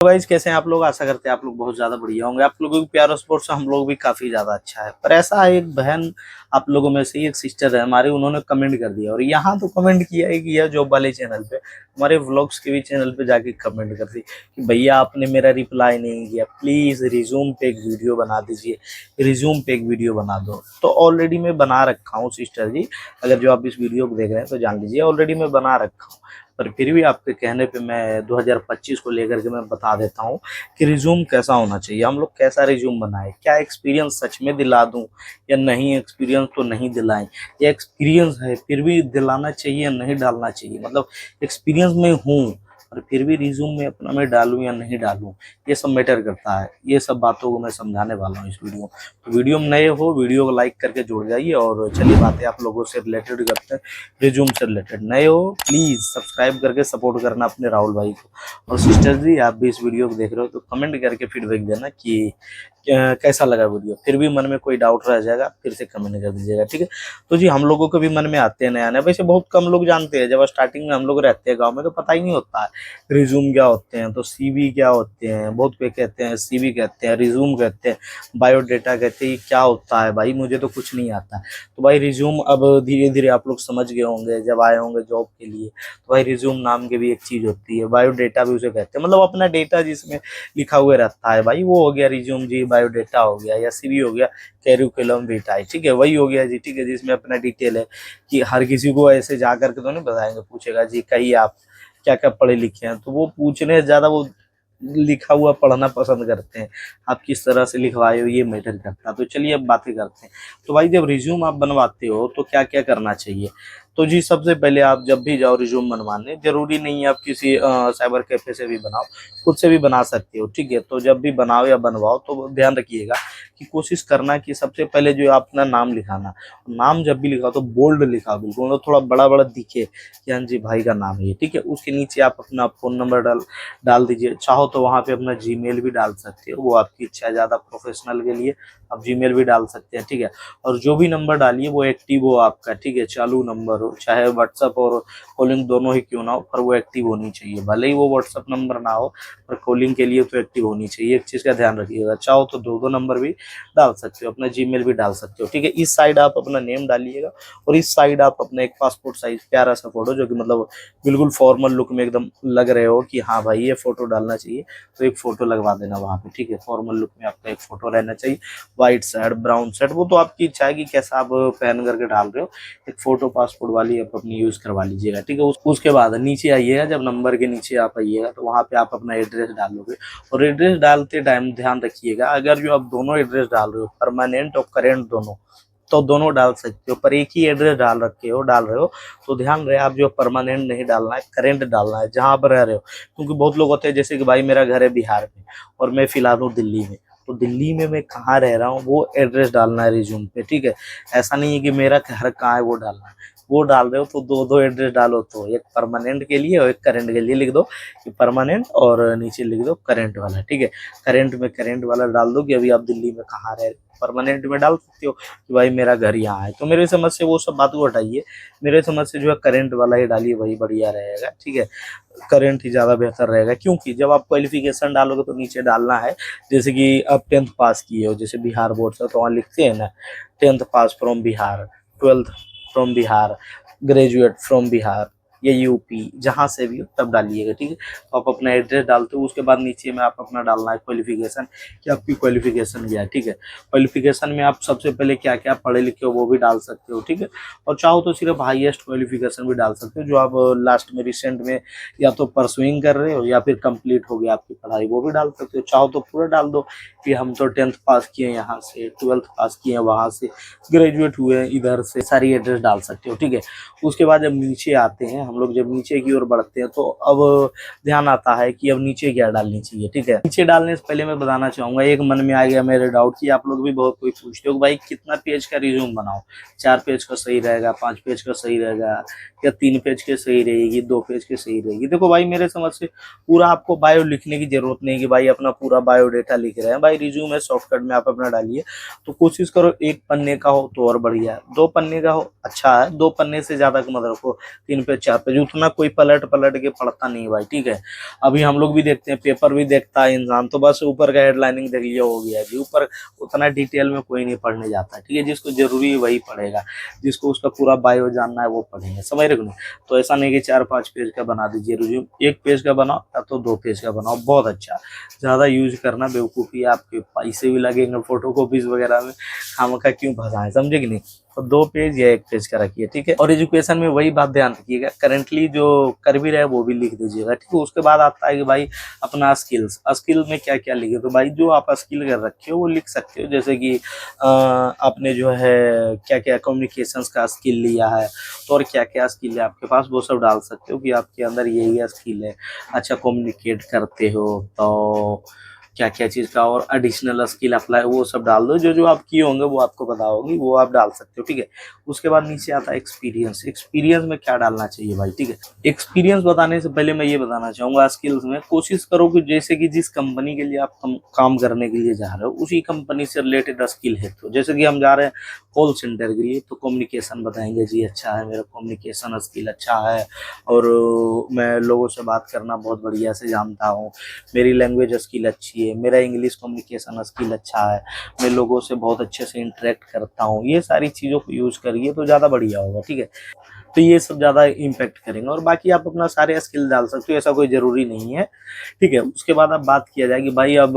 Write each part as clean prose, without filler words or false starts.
तो गाइस कैसे हैं आप लोग। आशा करते हैं आप लोग बहुत ज्यादा बढ़िया होंगे। आप लोगों की प्यार और सपोर्ट से हम लोग भी काफी ज्यादा अच्छा है। पर ऐसा है, एक बहन आप लोगों में से ही एक सिस्टर है हमारे, उन्होंने कमेंट कर दिया। और यहाँ तो कमेंट किया है कि यह जॉब वाले चैनल पे, हमारे व्लॉग्स के भी चैनल पे जाके कमेंट कर दी कि भैया आपने मेरा रिप्लाई नहीं किया, प्लीज रिज्यूम पे एक वीडियो बना दीजिए, रिज्यूम पे एक वीडियो बना दो। तो ऑलरेडी मैं बना रखा हूँ सिस्टर जी, अगर जो आप इस वीडियो को देख रहे हैं तो जान लीजिए ऑलरेडी मैं बना रखा हूँ। पर फिर भी आपके कहने पे मैं 2025 को लेकर के मैं बता देता हूँ कि रिज्यूम कैसा होना चाहिए, हम लोग कैसा रिज्यूम बनाए, क्या एक्सपीरियंस सच में दिला दूं या नहीं, एक्सपीरियंस तो नहीं दिलाएं, या एक्सपीरियंस है फिर भी दिलाना चाहिए या नहीं डालना चाहिए, मतलब एक्सपीरियंस में हूँ और फिर भी रिज्यूम में अपना मैं डालूं या नहीं डालूं, ये सब मैटर करता है। ये सब बातों को मैं समझाने वाला हूँ इस वीडियो में। तो वीडियो में नए हो, वीडियो को लाइक करके जुड़ जाइए और चलिए बातें आप लोगों से रिलेटेड करते हैं, रिज्यूम से रिलेटेड। नए हो प्लीज सब्सक्राइब करके सपोर्ट करना अपने राहुल भाई को। और सिस्टर जी आप भी इस वीडियो को देख रहे हो तो कमेंट करके फीडबैक देना कि कैसा लगा वीडियो। फिर भी मन में कोई डाउट रह जाएगा फिर से कमेंट कर दीजिएगा, ठीक है। तो जी हम लोगों को भी मन में आते हैं नया नया, वैसे बहुत कम लोग जानते हैं। जब स्टार्टिंग में हम लोग रहते हैं गाँव में तो पता ही नहीं होता है रिज्यूम क्या होते हैं, तो सीवी क्या होते हैं, बहुत कोई कहते हैं सीवी कहते हैं, रिज्यूम कहते हैं, बायोडेटा कहते हैं। ये क्या होता है भाई, मुझे तो कुछ नहीं आता। तो भाई रिज्यूम अब धीरे धीरे आप लोग समझ गए होंगे जब आए होंगे जॉब के लिए। तो भाई रिज्यूम नाम की भी एक चीज होती है, बायोडेटा भी उसे कहते हैं, मतलब अपना डेटा जिसमें लिखा हुआ रहता है भाई, वो हो गया रिज्यूम जी, बायोडेटा हो गया या सीवी हो गया, कैरिकुलम विटाe, ठीक है, वही हो गया जी, ठीक है, जिसमें अपना डिटेल है। कि हर किसी को ऐसे जा करके तो नहीं बताएंगे, पूछेगा जी कहीं आप क्या क्या पढ़े लिखे हैं, तो वो पूछने ज्यादा वो लिखा हुआ पढ़ना पसंद करते हैं। आप किस तरह से लिखवाए हो ये मैटर करता है। तो चलिए अब बातें करते हैं। तो भाई जब रिज्यूम आप बनवाते हो तो क्या क्या करना चाहिए। तो जी सबसे पहले आप जब भी जाओ रिज्यूम बनवाने, जरूरी नहीं है आप किसी साइबर कैफे से भी बनाओ, खुद से भी बना सकते हो, ठीक है। तो जब भी बनाओ या बनवाओ तो ध्यान रखिएगा कि कोशिश करना कि सबसे पहले जो आप अपना नाम लिखाना, नाम जब भी लिखाओ तो बोल्ड लिखाओ, बिल्कुल मतलब थोड़ा बड़ा बड़ा दिखे कि हाँ जी भाई का नाम है ये, ठीक है। उसके नीचे आप अपना फोन नंबर डाल दीजिए। चाहो तो वहाँ पे अपना जीमेल भी डाल सकते हो, वो आपकी इच्छा है, ज़्यादा प्रोफेशनल के लिए आप जीमेल भी डाल सकते हैं, ठीक है। और जो भी नंबर डालिए वो एक्टिव हो आपका, ठीक है, चालू नंबर हो, चाहे व्हाट्सअप और कॉलिंग दोनों ही क्यों ना हो, पर वो एक्टिव होनी चाहिए। भले ही वो व्हाट्सअप नंबर ना हो पर कॉलिंग के लिए तो एक्टिव होनी चाहिए। एक चीज़ का ध्यान रखिएगा। चाहो तो दो दो नंबर भी डाल सकते हो, अपना जीमेल भी डाल सकते हो, ठीक है। इस साइड आप अपना नेम डालिएगा और इस साइड आप अपना एक पासपोर्ट साइज प्यारा सा फोटो, जो कि मतलब बिल्कुल फॉर्मल लुक में एकदम लग रहे हो कि हाँ भाई ये फोटो डालना चाहिए, तो एक फोटो लगवा देना वहाँ पे, ठीक है। फॉर्मल लुक में आपका एक फोटो रहना चाहिए, व्हाइट शर्ट ब्राउन शर्ट, वो तो आपकी इच्छा है कि कैसा आप पहन करके डाल रहे हो। एक फोटो पासपोर्ट वाली आप अपनी यूज करवा लीजिएगा, ठीक है। उसके बाद नीचे आइएगा, जब नंबर के नीचे आप आइएगा तो वहाँ पे आप अपना एड्रेस डालोगे। और एड्रेस डालते टाइम ध्यान रखिएगा, अगर जो आप दोनों एड्रेस डाल रहे हो, परमानेंट और करेंट दोनों, तो दोनों डाल सकते हो। पर एक ही एड्रेस डाल रहे हो तो ध्यान रहे आप जो परमानेंट नहीं डालना है, करेंट डालना है जहाँ आप रह रहे हो। क्योंकि बहुत लोग होते हैं जैसे कि भाई मेरा घर है बिहार में और मैं फिलहाल हूँ दिल्ली में, तो दिल्ली में मैं कहाँ रह रहा हूँ वो एड्रेस डालना है रिज्यूम पे, ठीक है। ऐसा नहीं है कि मेरा घर कहाँ है वो डालना है। वो डाल रहे हो तो दो दो एड्रेस डालो, तो एक परमानेंट के लिए और एक करंट के लिए लिख दो कि परमानेंट, और नीचे लिख दो करंट वाला, ठीक है। करंट में करंट वाला डाल दो कि अभी आप दिल्ली में कहाँ रह रहे हो। परमानेंट में डाल सकते हो कि भाई मेरा घर यहाँ है। तो मेरे समझ से वो सब बात को हटाइए, मेरे समझ से जो है करंट वाला ही डालिए, वही बढ़िया रहेगा, ठीक है। करंट ही ज़्यादा बेहतर रहेगा, क्योंकि जब आप क्वालिफिकेशन डालोगे तो नीचे डालना है जैसे कि आप 10th पास किए हो, जैसे बिहार बोर्ड से, तो वहाँ लिखते हैं ना 10th pass from Bihar, 12th from Bihar, graduate from Bihar, या यूपी, जहाँ से भी हो तब डालिएगा, ठीक है। तो आप अपना एड्रेस डालते हो, उसके बाद नीचे में आप अपना डालना है क्वालिफिकेशन कि आपकी क्वालिफिकेशन क्या है, ठीक है। क्वालिफिकेशन में आप सबसे पहले क्या क्या पढ़े लिखे हो वो भी डाल सकते हो, ठीक है। और चाहो तो सिर्फ हाईएस्ट क्वालिफिकेशन भी डाल सकते हो, जो आप लास्ट में रिसेंट में या तो परसुइंग कर रहे हो या फिर कंप्लीट हो गया आपकी पढ़ाई, वो भी डाल सकते हो। चाहो तो पूरा डाल दो कि हम तो 10th पास किए हैं यहाँ से, 12th पास किए हैं वहाँ से, ग्रेजुएट हुए हैं इधर से, सारी एड्रेस डाल सकते हो, ठीक है। उसके बाद जब नीचे आते हैं हम लोग, जब नीचे की ओर बढ़ते हैं तो अब ध्यान आता है कि अब नीचे क्या डालनी चाहिए, ठीक है। नीचे डालने से पहले मैं बताना चाहूंगा, एक मन में आ गया मेरे डाउट कि आप लोग भी बहुत कोई पूछते हो भाई कितना पेज का रिज्यूम बनाओ, 4 पेज का सही रहेगा, 5 पेज का सही रहेगा, या 3 पेज के सही रहेगी, 2 पेज के सही रहेगी। देखो भाई मेरे समझ से पूरा आपको बायो लिखने की जरूरत नहीं कि भाई अपना पूरा बायोडेटा लिख रहे हैं। भाई रिज्यूम है, शॉर्टकट में आप अपना डालिए। तो कोशिश करो 1 पन्ने का हो तो और बढ़िया है, 2 पन्ने का हो अच्छा है, 2 पन्ने से ज्यादा का मत रखो, 3 पेज 4 पेज, उतना कोई पलट पलट के पढ़ता नहीं भाई, ठीक है। अभी हम लोग भी देखते हैं, पेपर भी देखता है इंसान, तो बस ऊपर का हेडलाइनिंग देख लिया हो गया जी, ऊपर उतना डिटेल में कोई नहीं पढ़ने जाता, ठीक है। जिसको जरूरी है वही पढ़ेगा, जिसको उसका पूरा बायो जानना है वो पढ़ेंगे, समझ रहे हो नहीं। तो ऐसा नहीं कि 4-5 पेज का बना दीजिए रिज्यूम, 1 पेज का बनाओ या तो 2 पेज का बनाओ, बहुत अच्छा। ज्यादा यूज करना बेवकूफ़ी है, आपके पैसे भी लगेंगे फोटो कॉपीज वगैरह में, खामखा क्यों फंसाएं, समझे कि नहीं। तो 2 पेज या 1 पेज का रखिए, ठीक है। और एजुकेशन में वही बात ध्यान रखिएगा, करेंटली जो कर भी रहे वो भी लिख दीजिएगा, ठीक है। उसके बाद आता है कि भाई अपना स्किल्स, स्किल में क्या क्या लिखे, तो भाई जो आप स्किल कर रखे हो वो लिख सकते हो, जैसे कि आपने जो है क्या क्या कम्युनिकेशंस का स्किल लिया है, तो और क्या क्या स्किल है आपके पास वो सब डाल सकते हो कि आपके अंदर ये स्किल है, अच्छा कम्युनिकेट करते हो, तो क्या क्या चीज़ का और एडिशनल स्किल अप्लाई वो सब डाल दो, जो जो आप किए होंगे वो आपको पता होगी, वो आप डाल सकते हो, ठीक है। उसके बाद नीचे आता है एक्सपीरियंस, एक्सपीरियंस में क्या डालना चाहिए भाई, ठीक है। एक्सपीरियंस बताने से पहले मैं ये बताना चाहूँगा, स्किल्स में कोशिश करो कि जैसे कि जिस कंपनी के लिए आप काम करने के लिए जा रहे हो उसी कंपनी से रिलेटेड स्किल है, तो जैसे कि हम जा रहे हैं कॉल सेंटर के लिए, तो कम्युनिकेशन बताएंगे जी, अच्छा है मेरा कम्युनिकेशन स्किल अच्छा है, और मैं लोगों से बात करना बहुत बढ़िया से जानता हूँ, मेरी लैंग्वेज स्किल अच्छी है, मेरा इंग्लिश कम्युनिकेशन स्किल अच्छा है, मैं लोगों से बहुत अच्छे से इंटरेक्ट करता हूँ, ये सारी चीज़ों को यूज़ करिए तो ज़्यादा बढ़िया होगा, ठीक है। तो ये सब ज़्यादा इम्पैक्ट करेंगे, और बाकी आप अपना सारे स्किल डाल सकते हो, ऐसा कोई ज़रूरी नहीं है, ठीक है। उसके बाद अब बात किया जाए कि भाई अब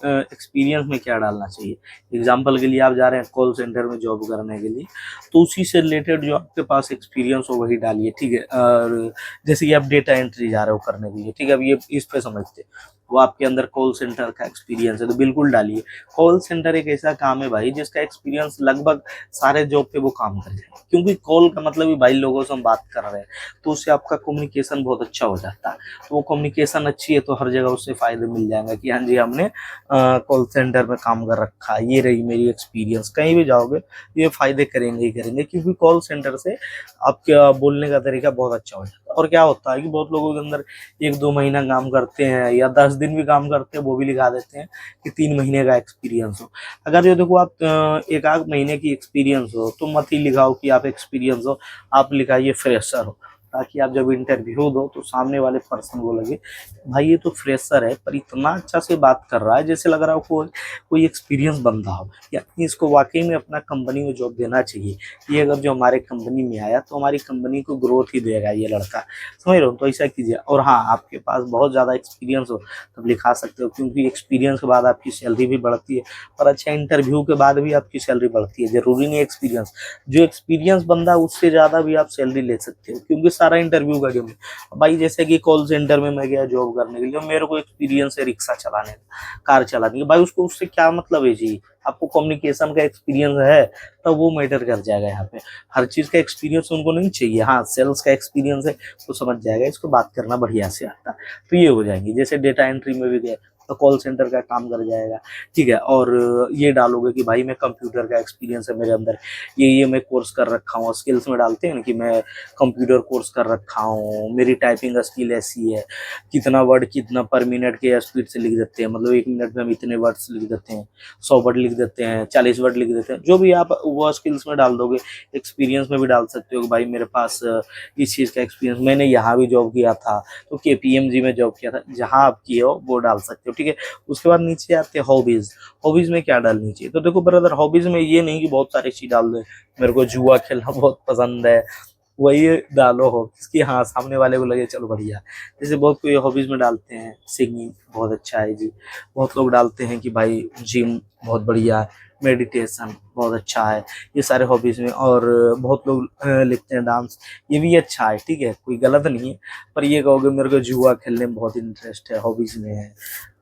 एक्सपीरियंस में क्या डालना चाहिए। एग्जाम्पल के लिए आप जा रहे हैं कॉल सेंटर में जॉब करने के लिए, तो उसी से रिलेटेड जो आपके पास एक्सपीरियंस हो वही डालिए, ठीक है। और जैसे कि आप डेटा एंट्री जा रहे हो करने के लिए, ठीक है, अब ये इस पे समझते हैं, वो आपके अंदर कॉल सेंटर का एक्सपीरियंस है तो बिल्कुल डालिए। कॉल सेंटर एक ऐसा काम है भाई जिसका एक्सपीरियंस लगभग सारे जॉब पे वो काम कर जाए, क्योंकि कॉल का मतलब ही भाई लोगों से हम बात कर रहे हैं, तो उससे आपका कम्युनिकेशन बहुत अच्छा हो जाता है, तो वो कम्युनिकेशन अच्छी है तो हर जगह उससे फायदे मिल जाएंगे कि हाँ जी हमने कॉल सेंटर में काम कर रखा है, ये रही मेरी एक्सपीरियंस। कहीं भी जाओगे ये फायदे करेंगे ही करेंगे, क्योंकि कॉल सेंटर से आपका बोलने का तरीका बहुत अच्छा हो जाता है। और क्या होता है कि बहुत लोगों के अंदर 1-2 महीना काम करते हैं या 10 दिन भी काम करते हैं, वो भी लिखा देते हैं कि 3 महीने का एक्सपीरियंस हो। अगर जो देखो आप 1 आध महीने की एक्सपीरियंस हो तो मत ही लिखाओ कि आप एक्सपीरियंस हो, आप लिखाइए फ्रेशर हो, ताकि आप जब इंटरव्यू दो तो सामने वाले पर्सन को लगे भाई ये तो फ्रेशर है पर इतना अच्छा से बात कर रहा है जैसे लग रहा हो कोई एक्सपीरियंस बंदा हो, या इसको वाकई में अपना कंपनी में जॉब देना चाहिए। ये अगर जो हमारे कंपनी में आया तो हमारी कंपनी को ग्रोथ ही देगा ये लड़का, समझ रहे हो। तो ऐसा कीजिए। और हाँ, आपके पास बहुत ज़्यादा एक्सपीरियंस हो तब लिखा सकते हो, क्योंकि एक्सपीरियंस के बाद आपकी सैलरी भी बढ़ती है, और अच्छा इंटरव्यू के बाद भी आपकी सैलरी बढ़ती है, जरूरी नहीं एक्सपीरियंस, जो एक्सपीरियंस बंदा उससे ज़्यादा भी आप सैलरी ले सकते हो, क्योंकि सारा इंटरव्यू का गेम है भाई। जैसे कि कॉल सेंटर में मैं गया जॉब करने के लिए, मेरे को एक्सपीरियंस है रिक्शा चलाने का, कार चलाने का, भाई उसको उससे क्या मतलब है जी, आपको कम्युनिकेशन का एक्सपीरियंस है तो वो मैटर कर जाएगा। यहाँ पे हर चीज़ का एक्सपीरियंस उनको नहीं चाहिए, हाँ सेल्स का एक्सपीरियंस है तो समझ जाएगा, इसको बात करना बढ़िया से आता है, तो ये हो जाएंगी। जैसे डेटा एंट्री में भी गए तो कॉल सेंटर का काम कर जाएगा, ठीक है। और ये डालोगे कि भाई मैं कंप्यूटर का एक्सपीरियंस है मेरे अंदर, ये मैं कोर्स कर रखा हूँ, स्किल्स में डालते हैं ना कि मैं कंप्यूटर कोर्स कर रखा हूँ, मेरी टाइपिंग स्किल ऐसी है, कितना वर्ड कितना पर मिनट के स्पीड से लिख देते हैं, मतलब 1 मिनट में हम इतने वर्ड्स लिख देते हैं, 100 वर्ड लिख देते हैं, 40 वर्ड लिख देते हैं, जो भी आप वो स्किल्स में डाल दोगे। एक्सपीरियंस में भी डाल सकते हो कि भाई मेरे पास इस चीज़ का एक्सपीरियंस, मैंने यहाँ भी जॉब किया था, तो KPMG में जॉब किया था, जहाँ आप किए हो वो डाल सकते हो, ठीक है। उसके बाद नीचे आते हैं हॉबीज, हॉबीज में क्या डालनी चाहिए, तो देखो ब्रदर हॉबीज में ये नहीं कि बहुत सारी चीज डाल दे, मेरे को जुआ खेलना बहुत पसंद है, वही डालो हॉबीज की, हाँ सामने वाले को लगे चलो बढ़िया। जैसे बहुत कोई हॉबीज में डालते हैं सिंगिंग, बहुत अच्छा है जी, बहुत लोग डालते हैं कि भाई जिम बहुत बढ़िया है, मेडिटेशन बहुत अच्छा है, ये सारे हॉबीज में। और बहुत लोग लिखते हैं डांस, ये भी अच्छा है, ठीक है, कोई गलत नहीं है। पर ये कहोगे मेरे को जुआ खेलने में बहुत इंटरेस्ट है, हॉबीज में है,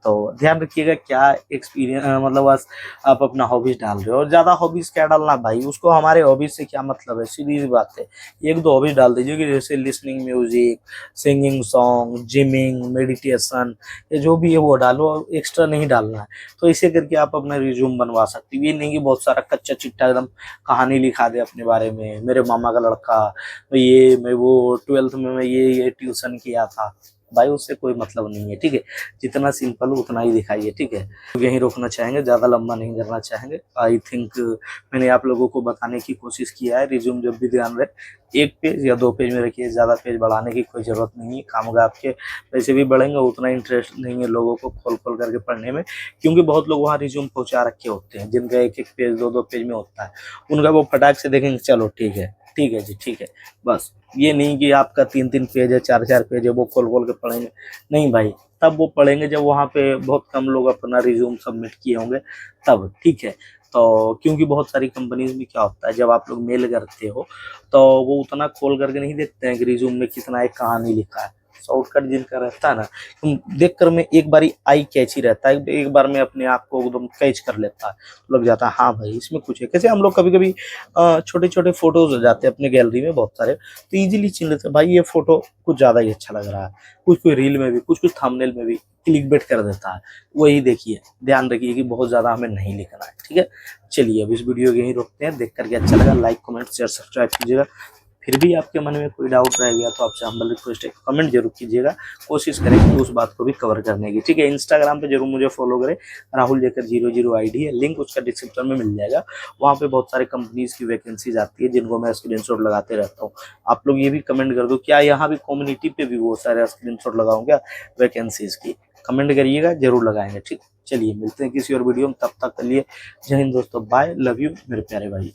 तो ध्यान रखिएगा क्या एक्सपीरियंस, मतलब बस आप अपना हॉबीज डाल रहे हो। और ज़्यादा हॉबीज क्या डालना भाई, उसको हमारे हॉबीज से क्या मतलब है, सीधी सी बात है। 1-2 हॉबीज डाल दीजिए कि जैसे listening music, singing song, gymming, meditation, ये जो भी है वो डालो, एक्स्ट्रा नहीं डालना है। तो इसे करके आप अपना रिज्यूम बनवा सकते हो। ये नहीं कि बहुत सारा कच्चा चिट्ठा एकदम कहानी लिखा दे अपने बारे में, मेरे मामा का लड़का, मैं वो 12th में मैं ये ट्यूशन किया था, भाई उससे कोई मतलब नहीं है, ठीक है। जितना सिंपल हो उतना ही दिखाइए, ठीक है। यहीं रोकना चाहेंगे, ज़्यादा लंबा नहीं करना चाहेंगे। आई थिंक मैंने आप लोगों को बताने की कोशिश किया है। रिज्यूम जब भी ध्यान रहे 1 पेज या 2 पेज में रखिए, ज़्यादा पेज बढ़ाने की कोई ज़रूरत नहीं है। कामगा आपके पैसे भी बढ़ेंगे, उतना इंटरेस्ट नहीं है लोगों को खोल-खोल करके पढ़ने में, क्योंकि बहुत लोग वहाँ रिज्यूम पहुँचा रखे होते हैं, जिनका 1-1 पेज 2-2 पेज में होता है। उनका वो फटाक से देखेंगे, चलो ठीक है जी, ठीक है। बस ये नहीं कि आपका 3-3 पेज है, 4-4 पेज है, वो खोल-खोल के पढ़ेंगे। नहीं भाई, तब वो पढ़ेंगे जब वहाँ पे बहुत कम लोग अपना रिज्यूम सबमिट किए होंगे तब, ठीक है। तो क्योंकि बहुत सारी कंपनीज़ में क्या होता है, जब आप लोग मेल करते हो, तो वो उतना खोल करके नहीं देखते हैं कि रिज्यूम में कितना है, कहाँ नहीं लिखा है। शॉर्टकट जिनका रहता है ना, देखकर में एक बारी आई कैच ही रहता है, एक बार में अपने आप को एकदम कैच कर लेता है, लग जाता है हाँ भाई इसमें कुछ है। कैसे हम लोग कभी-कभी छोटे-छोटे फ़ोटोज़ हो जाते हैं अपनी गैलरी में बहुत सारे, तो ईज़िली चुन लेते हैं, भाई ये फ़ोटो कुछ ज़्यादा ही अच्छा लग रहा है। कुछ-कुछ रील में भी, कुछ-कुछ थंबनेल में भी क्लिकबेट कर देता है। वही देखिए, ध्यान रखिए कि बहुत ज़्यादा हमें नहीं लिखना है, ठीक है? चलिए अब इस वीडियो को यहीं रोकते हैं, देख कर के अच्छा लगा लाइक, कमेंट, शेयर, सब्सक्राइब कीजिएगा। फिर भी आपके मन में कोई डाउट रह गया तो आपसे हम्बल रिक्वेस्ट है, कमेंट जरूर कीजिएगा। कोशिश करेंगे उस बात को भी कवर करने की, ठीक है। इंस्टाग्राम पे जरूर मुझे फॉलो करें, राहुल जेकर 00 आईडी है, लिंक उसका डिस्क्रिप्शन में मिल जाएगा। वहाँ पे बहुत सारे कंपनीज की वैकेंसीज आती है, जिनको मैं स्क्रीनशॉट लगाते रहता हूँ। आप लोग ये भी कमेंट कर दो, क्या यहाँ भी कम्युनिटी पे भी वो सारे स्क्रीनशॉट लगाऊं क्या वैकेंसीज की? कमेंट करिएगा, जरूर लगाएंगे, ठीक। चलिए मिलते हैं किसी और वीडियो में, तब तक के लिए जय हिंद दोस्तों, बाय, लव यू मेरे प्यारे भाई।